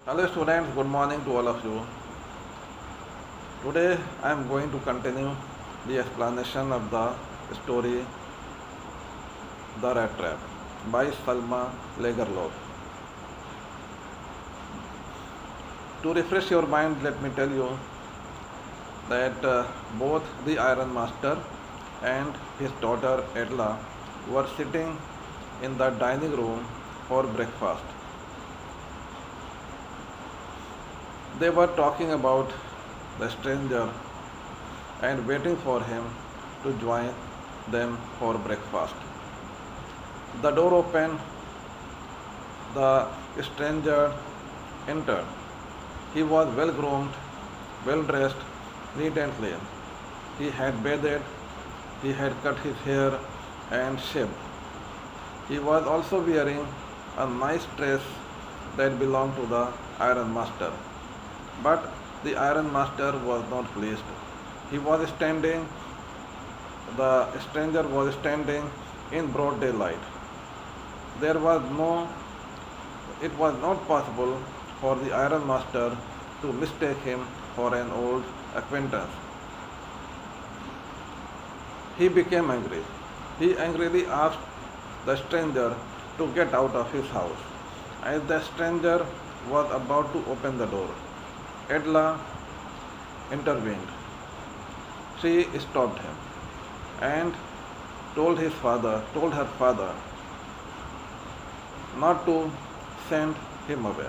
Hello students, good morning to all of you. Today I am going to continue the explanation of the story The Rat Trap by Salma Lagerlof. To refresh your mind, let me tell you that both the Iron Master and his daughter Edla were sitting in the dining room for breakfast. They were talking about the stranger and waiting for him to join them for breakfast. The door opened, the stranger entered. He was well groomed, well dressed, neat and clean. He had bathed, he had cut his hair and shaved. He was also wearing a nice dress that belonged to the Iron Master. But the Iron Master was not pleased. He was standing, the stranger was standing in broad daylight. There was no, it was not possible for the Iron Master to mistake him for an old acquaintance. He became angry. He angrily asked the stranger to get out of his house. As the stranger was about to open the door, Edla intervened. She stopped him and told her father not to send him away.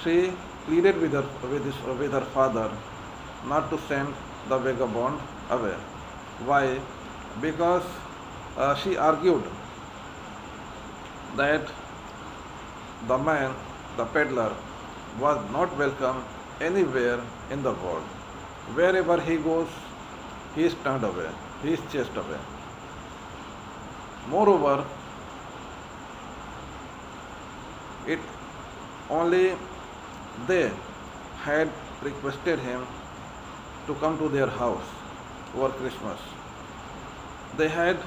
She pleaded with her father not to send the vagabond away. Why? Because she argued that the man, the peddler, was not welcome anywhere in the world. Wherever he goes, he is turned away, he is chased away. Moreover, it only they had requested him to come to their house over Christmas. They had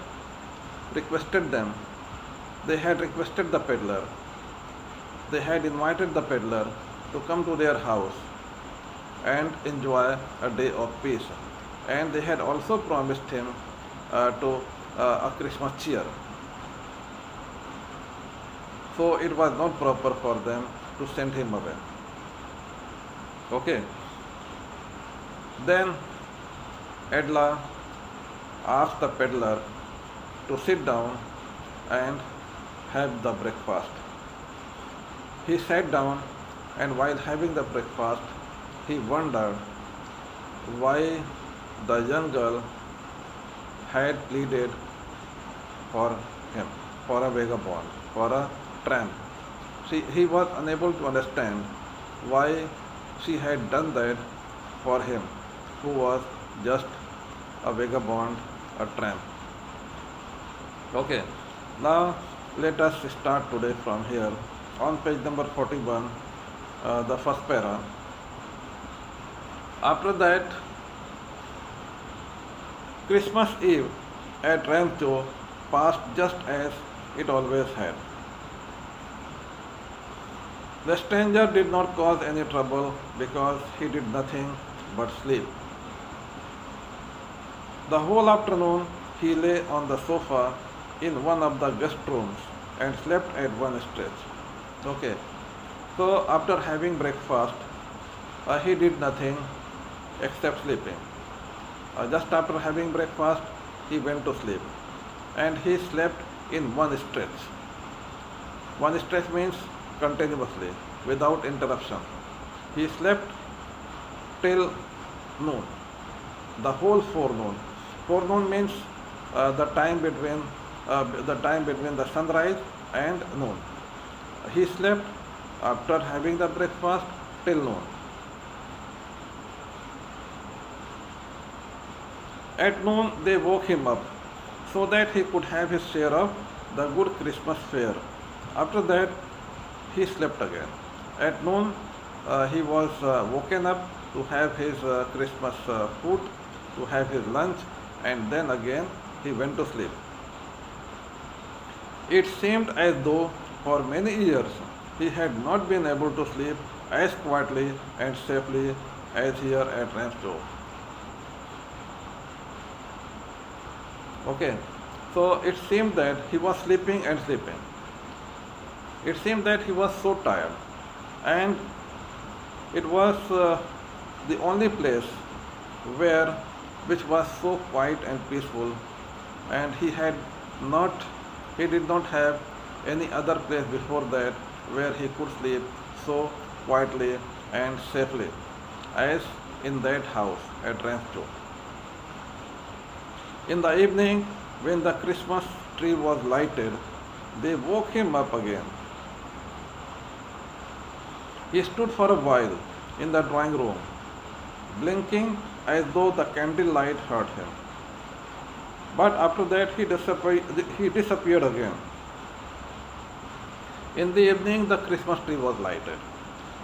requested them, they had requested the peddler, they had invited the peddler to come to their house and enjoy a day of peace. And they had also promised him to a Christmas cheer. So it was not proper for them to send him away. Okay. Then Edla asked the peddler to sit down and have the breakfast. He sat down, and while having the breakfast, he wondered why the young girl had pleaded for him, for a vagabond, for a tramp. He was unable to understand why she had done that for him, who was just a vagabond, a tramp. Okay, now let us start today from here on page number 41, the first para. After that, Christmas Eve at Rancho passed just as it always had. The stranger did not cause any trouble because he did nothing but sleep. The whole afternoon he lay on the sofa in one of the guest rooms and slept at one stretch. Okay, so after having breakfast, he did nothing except sleeping. Just after having breakfast, he went to sleep and he slept in one stretch. One stretch means continuously, without interruption. He slept till noon, the whole forenoon. Forenoon means the time between the sunrise and noon. He slept after having the breakfast till noon. At noon, they woke him up so that he could have his share of the good Christmas fare. After that, he slept again. At noon, he was woken up to have his Christmas food, to have his lunch, and then again he went to sleep. It seemed as though for many years he had not been able to sleep as quietly and safely as here at Ramsdorf. Okay, so it seemed that he was sleeping and sleeping. It seemed that he was so tired, and it was the only place where which was so quiet and peaceful, and not he did not have any other place before that where he could sleep so quietly and safely as in that house at Ramsdorf. In the evening, when the Christmas tree was lighted, they woke him up again. He stood for a while in the drawing room, blinking as though the candlelight hurt him. But after that, he disappeared again. In the evening, the Christmas tree was lighted,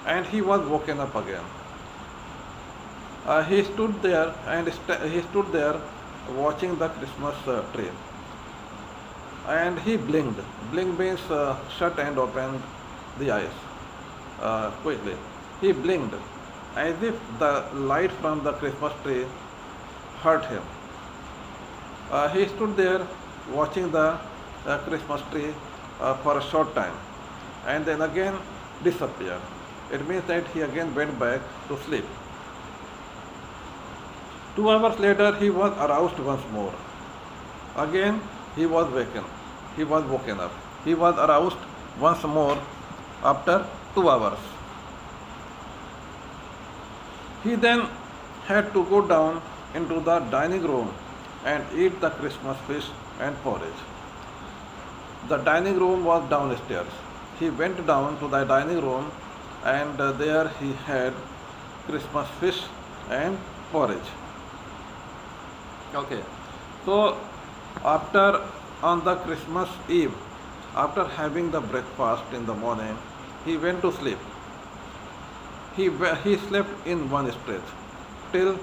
and he was woken up again. He stood there watching the Christmas tree, and he blinked. Blink means shut and open the eyes quickly. He blinked as if the light from the Christmas tree hurt him. He stood there watching the Christmas tree for a short time, and then again disappeared. It means that he again went back to sleep. 2 hours later, he was aroused once more. Again, he was woken. He was woken up. He was aroused once more after 2 hours. He then had to go down into the dining room and eat the Christmas fish and porridge. The dining room was downstairs. He went down to the dining room, and there he had Christmas fish and porridge. Okay, so on the Christmas Eve, after having the breakfast in the morning, he went to sleep. He slept in one stretch till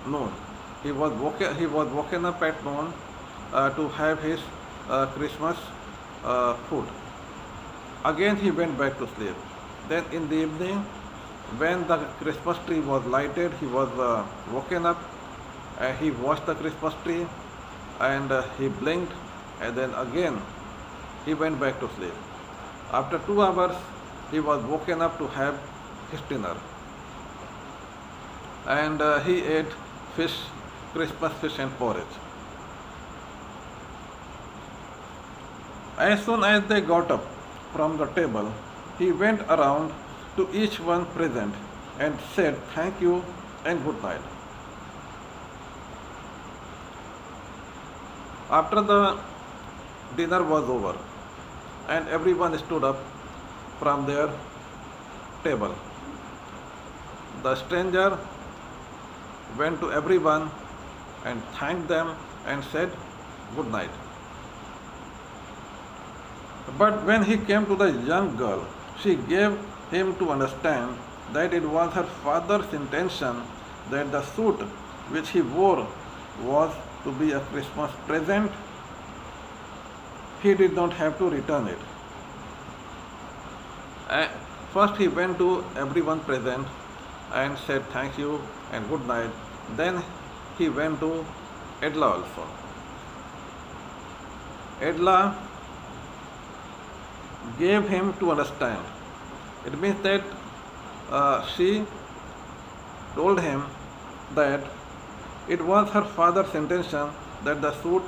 noon. He was woken up at noon to have his Christmas food. Again he went back to sleep. Then in the evening, when the Christmas tree was lighted, he was woken up. He watched the Christmas tree, and he blinked, and then again he went back to sleep. After 2 hours, he was woken up to have his dinner, and he ate Christmas fish and porridge. As soon as they got up from the table, he went around to each one present and said thank you and good night. After the dinner was over and everyone stood up from their table, the stranger went to everyone and thanked them and said good night. But when he came to the young girl, she gave him to understand that it was her father's intention that the suit which he wore was to be a Christmas present. He did not have to return it. First he went to everyone present and said thank you and good night. Then he went to Edla also. Edla gave him to understand. It means that she told him that it was her father's intention that the suit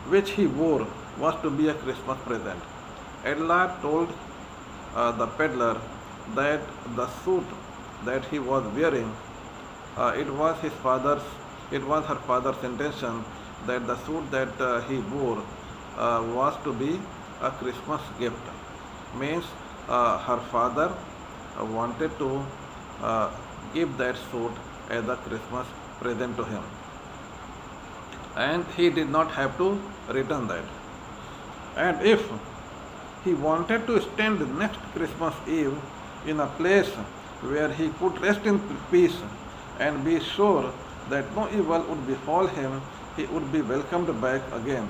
which he wore was to be a Christmas present. Edla told the peddler that the suit that he was wearing, it was her father's intention that the suit that he wore was to be a Christmas gift. Means her father wanted to give that suit as a Christmas present to him, and he did not have to return that. And if he wanted to spend next Christmas Eve in a place where he could rest in peace and be sure that no evil would befall him, he would be welcomed back again.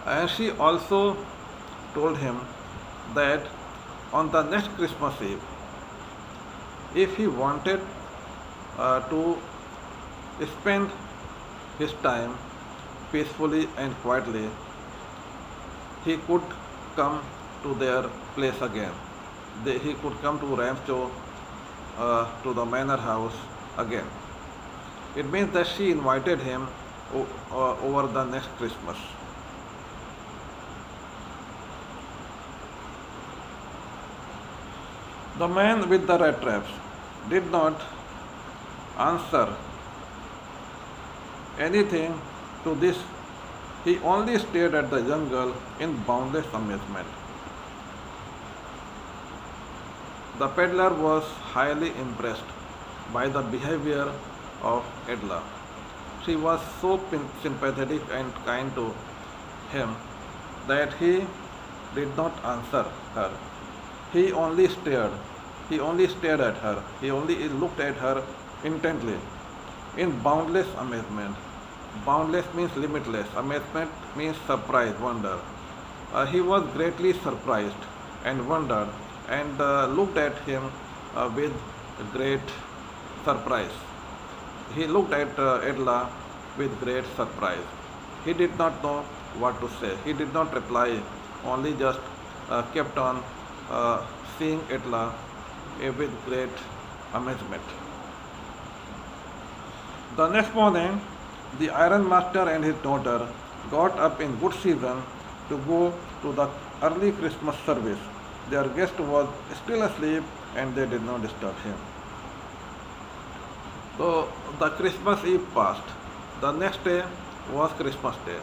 And she also told him that on the next Christmas Eve, if he wanted to spend his time peacefully and quietly, he could come to their place again. He could come to Ramshaw, to the manor house again. It means that she invited him over the next Christmas. The man with the rat traps did not answer anything to this. He only stared at the young girl in boundless amazement. The peddler was highly impressed by the behavior of Edla. She was so sympathetic and kind to him that he did not answer her. He only stared. He only stared at her. He only looked at her intently in boundless amazement. Boundless means limitless. Amazement means surprise, wonder. He was greatly surprised and wondered and looked at him with great surprise. He looked at Edla with great surprise. He did not know what to say. He did not reply, only just kept on seeing Edla with great amazement. The next morning, the iron master and his daughter got up in good season to go to the early Christmas service. Their guest was still asleep and they did not disturb him. So the Christmas Eve passed. The next day was Christmas Day.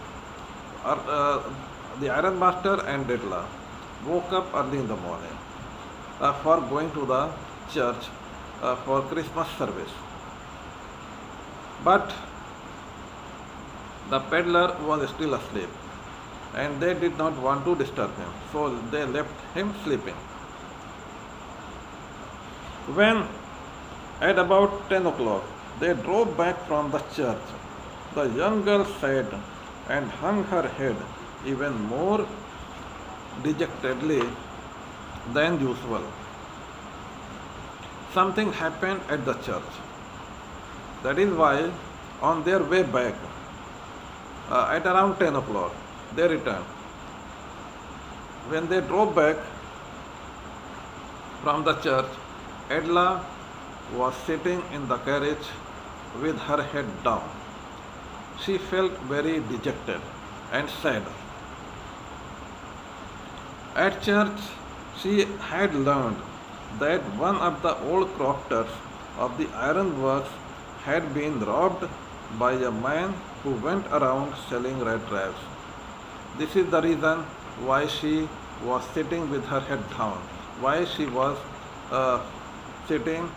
The iron master and Edla woke up early in the morning for going to the church for Christmas service. But the peddler was still asleep and they did not want to disturb him, so they left him sleeping. When at about 10 o'clock they drove back from the church, the young girl sighed and hung her head even more dejectedly than usual. Something happened at the church. That is why on their way back, at around 10 o'clock, they returned. When they drove back from the church, Edla was sitting in the carriage with her head down. She felt very dejected and sad. At church, she had learned that one of the old crofters of the ironworks had been robbed by a man who went around selling rat traps. This is the reason why she was sitting with her head down, why she was sitting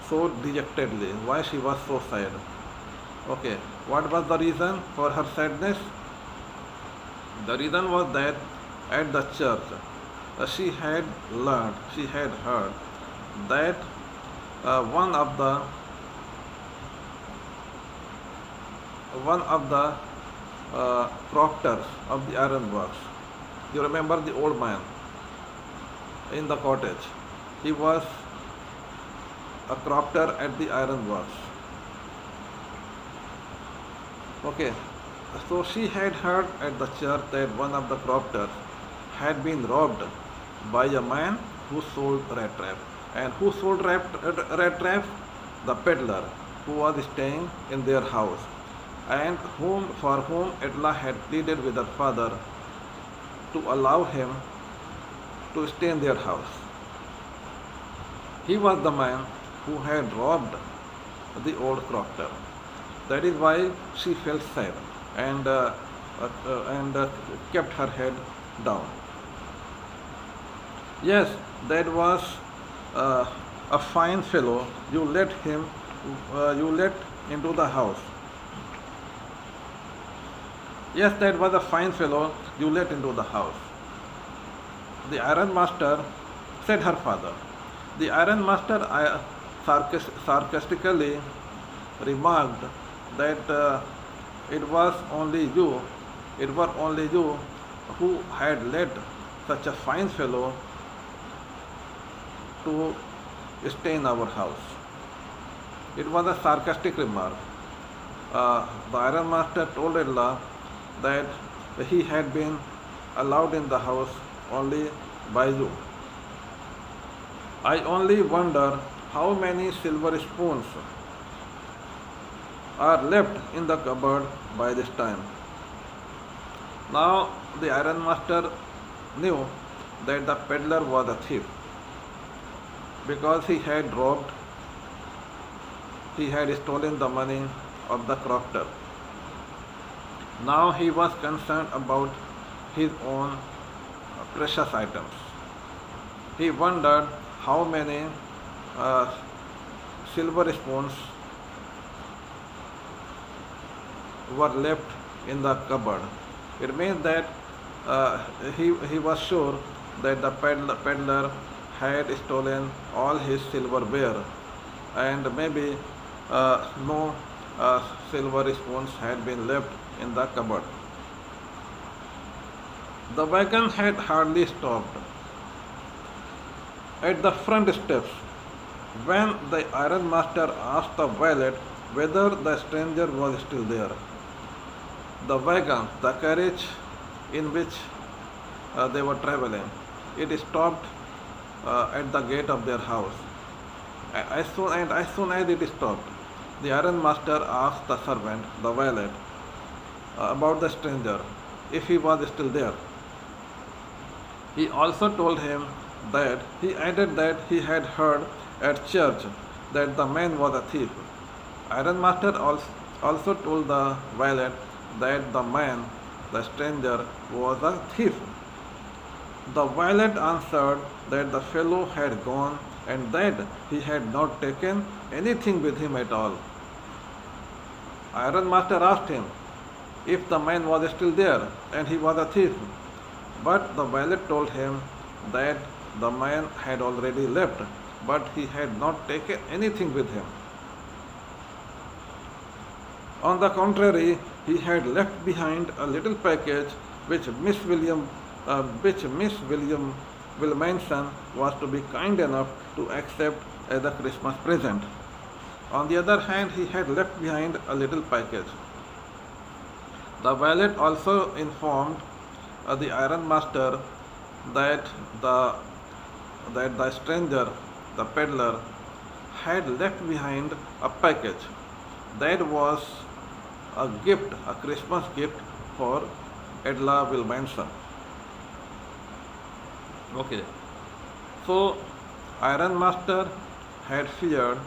so dejectedly, why she was so sad. Okay, what was the reason for her sadness? The reason was that at the church she had learned, she had heard that one of the crofters of the ironworks. You remember the old man in the cottage. He was a crofter at the ironworks. Okay, so she had heard at the church that one of the crofters had been robbed by a man who sold rat traps. And who sold rat traps? The peddler who was staying in their house and for whom Edla had pleaded with her father to allow him to stay in their house. He was the man who had robbed the old crofter. That is why she felt sad and kept her head down. Yes, that was a fine fellow. You let into the house. Yes, that was a fine fellow you let into the house. The iron master, said her father. The iron master sarcastically remarked that it was only you It were only you who had let such a fine fellow to stay in our house. It was a sarcastic remark. The ironmaster told Edla that he had been allowed in the house only by you. I only wonder how many silver spoons are left in the cupboard by this time. Now the ironmaster knew that the peddler was a thief because he had stolen the money of the crofter. Now he was concerned about his own precious items. He wondered how many silver spoons were left in the cupboard. It means that he was sure that the peddler had stolen all his silverware, and maybe no silver spoons had been left in the cupboard. The wagon had hardly stopped at the front steps when the ironmaster asked the valet whether the stranger was still there. The wagon, the carriage in which they were traveling, it stopped at the gate of their house. As soon as it stopped, the ironmaster asked the servant, the valet, about the stranger, if he was still there. He also told him that he added that he had heard at church that the man was a thief. Ironmaster also told the valet that the man, the stranger, was a thief. The valet answered that the fellow had gone and that he had not taken anything with him at all. Ironmaster asked him if the man was still there and he was a thief, but the valet told him that the man had already left, but he had not taken anything with him. On the contrary, he had left behind a little package which Miss Williamson was to be kind enough to accept as a Christmas present. On the other hand, he had left behind a little package. The valet also informed the ironmaster that the stranger, the peddler, had left behind a package that was a gift, a Christmas gift for Edla Wilmanson. Okay, so ironmaster had feared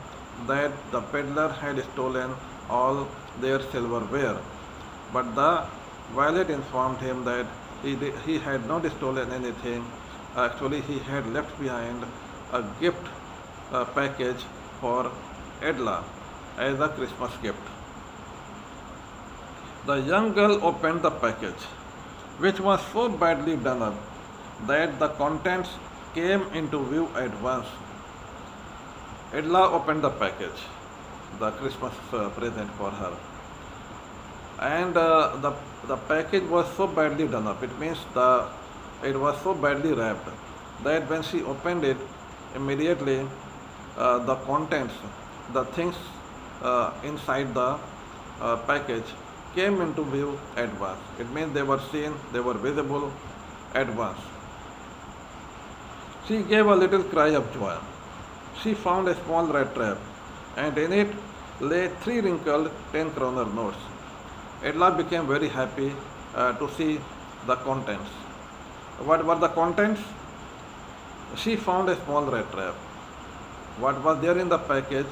that the peddler had stolen all their silverware, but the valet informed him that he had not stolen anything. Actually, he had left behind a gift package for Edla as a Christmas gift. The young girl opened the package, which was so badly done up that the contents came into view at once. Edla opened the package, the Christmas present for her, and the package was so badly done up. It means it was so badly wrapped that when she opened it, immediately the contents, the things inside the package came into view at once. It means they were seen, they were visible at once. She gave a little cry of joy. She found a small red trap, and in it lay 3 wrinkled 10-kroner notes. Edla became very happy to see the contents. What were the contents? She found a small red trap. What was there in the package?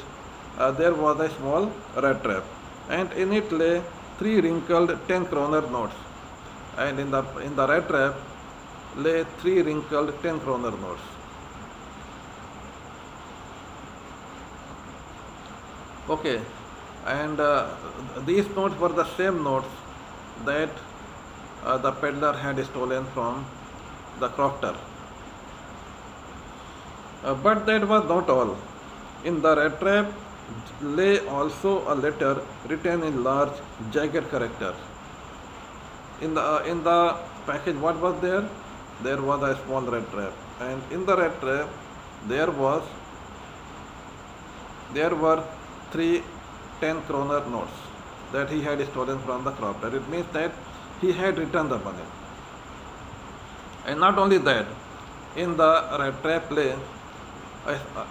There was a small red trap, and in it lay 3 wrinkled 10-kroner notes, and in the red trap lay 3 wrinkled 10-kroner notes. Okay, and these notes were the same notes that the peddler had stolen from the crofter. But that was not all. In the red trap lay also a letter written in large, jagged characters. In the package, what was there? There was a small red trap, and in the red trap, there was there were three 10 kroner notes that he had stolen from the crofter. It means that he had returned the money. And not only that, in the red trap lay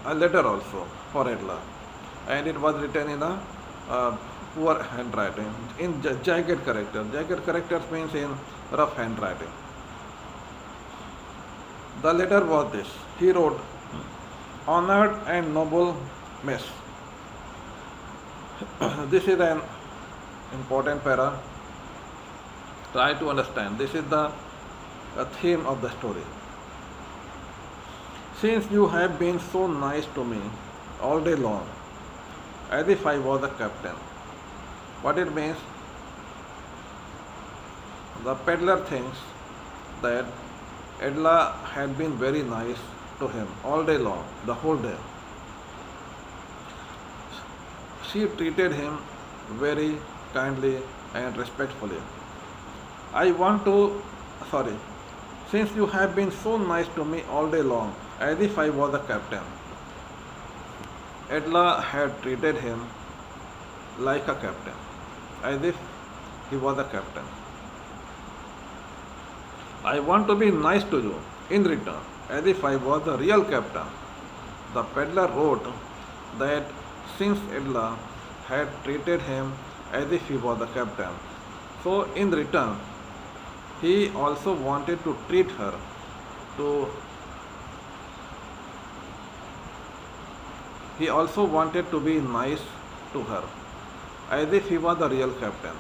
a letter also for Edla, and it was written in a poor handwriting, in jagged character. Jagged characters means in rough handwriting. The letter was this. He wrote, "Honored and noble miss." This is an important para. Try to understand. This is the theme of the story. Since you have been so nice to me all day long, as if I was a captain. What it means? The peddler thinks that Edla had been very nice to him all day long, the whole day. She treated him very kindly and respectfully. I want to, sorry, since you have been so nice to me all day long, as if I was a captain. Edla had treated him like a captain, as if he was a captain. I want to be nice to you in return, as if I was the real captain. The peddler wrote that since Edla had treated him as if he was the captain, so in return he also wanted to treat her to he also wanted to be nice to her, as if he was the real captain,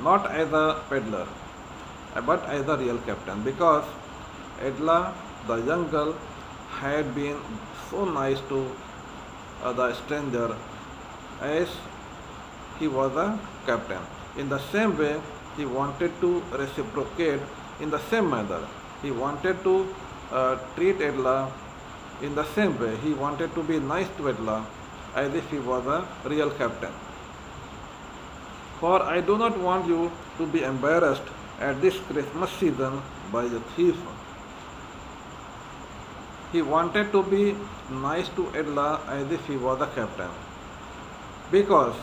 not as a peddler, but as the real captain, because Edla, the young girl, had been so nice to the stranger as he was a captain. In the same way, he wanted to reciprocate in the same manner. He wanted to treat Edla in the same way. He wanted to be nice to Edla as if he was a real captain. For I do not want you to be embarrassed at this Christmas season by a thief. He wanted to be nice to Edla as if he was a captain. Because,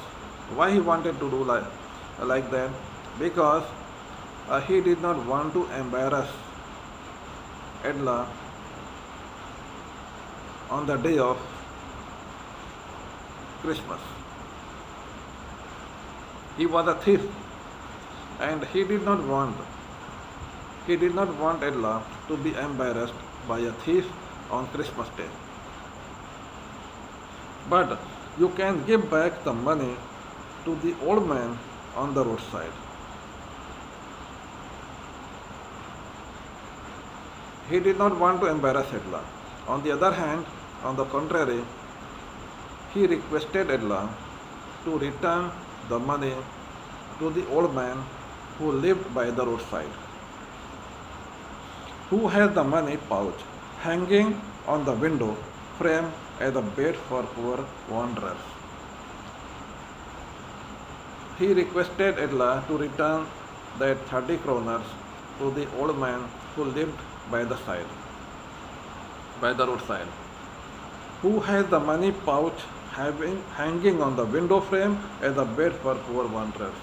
why he wanted to do like that? Because he did not want to embarrass Edla on the day of Christmas. He was a thief, and he did not want Edla to be embarrassed by a thief on Christmas Day. But you can give back the money to the old man on the roadside. He did not want to embarrass Edla. On the other hand, on the contrary, he requested Edla to return the money to the old man who lived by the roadside, who had the money pouch hanging on the window frame as a bait for poor wanderers. He requested Edla to return that 30 kroners to the old man who lived by the roadside, who had the money pouch hanging on the window frame as a bait for poor wanderers.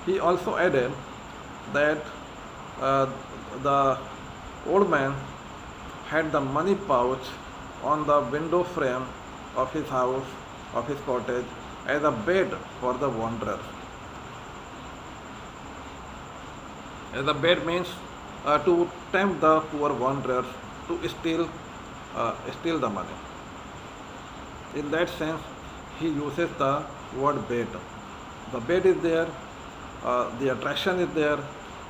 He also added that the old man had the money pouch on the window frame of his house, of his cottage, as a bait for the wanderers. As a bait means to tempt the poor wanderers to steal the money. In that sense, he uses the word bait. The bait is there, the attraction is there,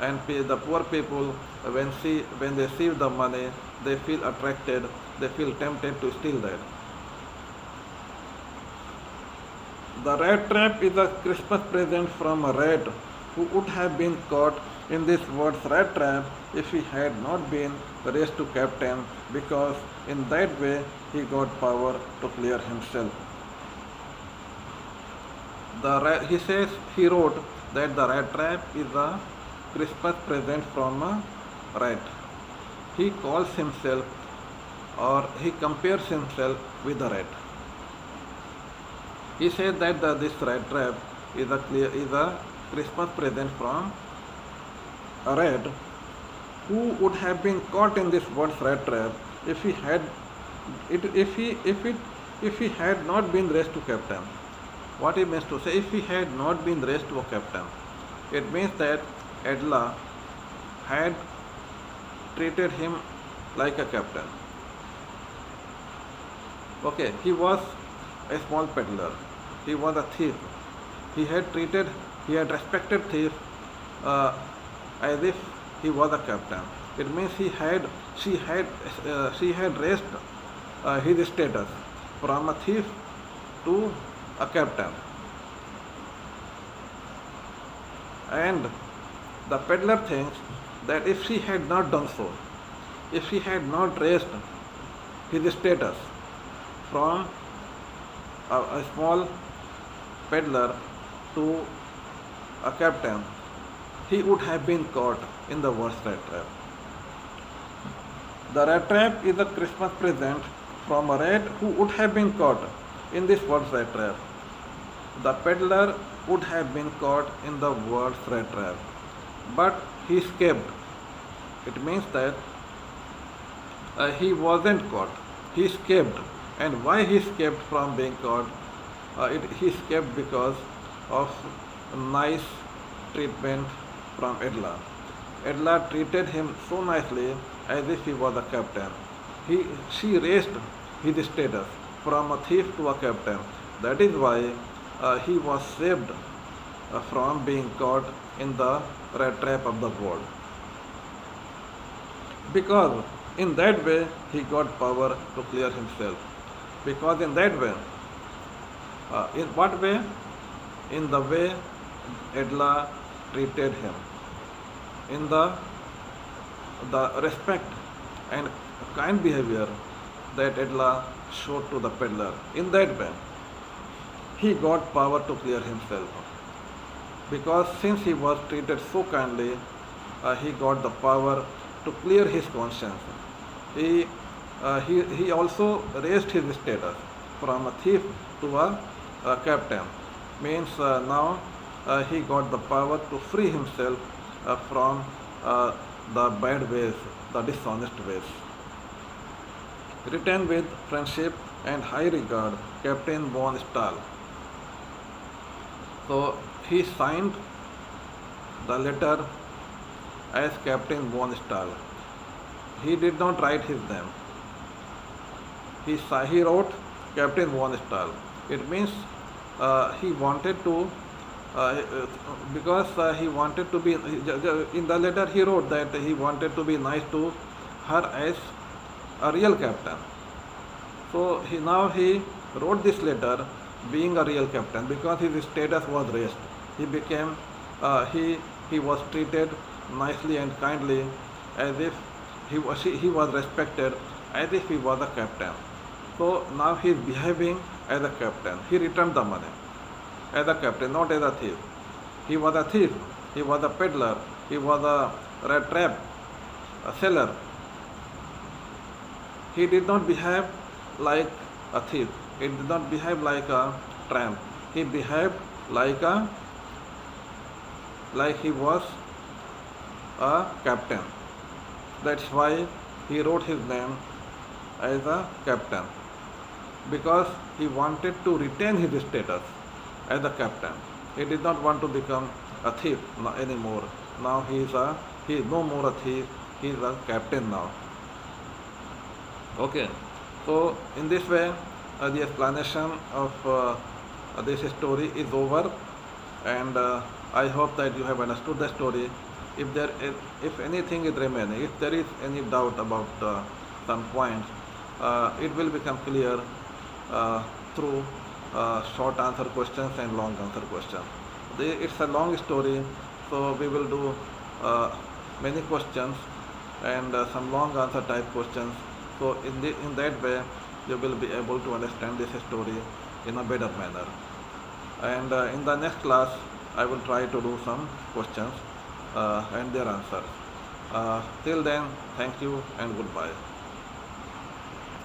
and the poor people, when they see the money, they feel attracted, they feel tempted to steal that. The rat trap is a Christmas present from a rat who would have been caught in this word's rat trap if he had not been raised to captain, because in that way he got power to clear himself. He wrote that the rat trap is a Christmas present from a rat. He calls himself or he compares himself with a rat. He said that this rat trap is a Christmas present from a rat who would have been caught in this world's rat trap if he had it if he had not been raised to captain. What he means to say, if he had not been raised to a captain, it means that Adela had treated him like a captain. Okay, he was a small peddler. He was a thief. He had respected thief as if he was a captain. It means she had raised his status from a thief to a captain. And the peddler thinks that if she had not done so, if she had not raised his status from a small peddler to a captain, he would have been caught in the worst rat trap. The rat trap is a Christmas present from a rat who would have been caught in this world's rat trap. The peddler would have been caught in the world's rat trap, but he escaped. It means that he wasn't caught. He escaped. And why he escaped from being caught? He escaped because of nice treatment from Adela. Adela treated him so nicely as if he was a captain. She raised his status from a thief to a captain. That is why he was saved from being caught in the rat trap of the world. Because in that way he got power to clear himself. Because in that way, in what way? In the way Adela treated him, in the respect and kind behavior that Adela showed to the peddler. In that way, he got power to clear himself. Because since he was treated so kindly, he got the power to clear his conscience. He also raised his status from a thief to a captain. Means now he got the power to free himself from the bad ways, the dishonest ways. Written with friendship and high regard, Captain von Stahl. So he signed the letter as Captain von Stahl. He did not write his name. He wrote Captain von Stahl. It means he wanted to, because he wanted to be, in the letter he wrote that he wanted to be nice to her as a real captain. So now he wrote this letter being a real captain because his status was raised. He became, he was treated nicely and kindly as if he was respected as if he was a captain. So now he is behaving as a captain. He returned the money as a captain, not as a thief. He was a thief, he was a peddler, he was a rat trap, a seller. He did not behave like a thief. He did not behave like a tramp. He behaved like he was a captain. That's why he wrote his name as a captain, because he wanted to retain his status as a captain. He did not want to become a thief anymore. Now he is no more a thief. He is a captain now. Okay. So in this way, the explanation of this story is over, and I hope that you have understood the story. If anything is remaining, if there is any doubt about some points, it will become clear through short answer questions and long answer questions. It's a long story, so we will do many questions and some long answer type questions. So in that way, you will be able to understand this story in a better manner. And in the next class, I will try to do some questions and their answers. Till then, thank you and goodbye.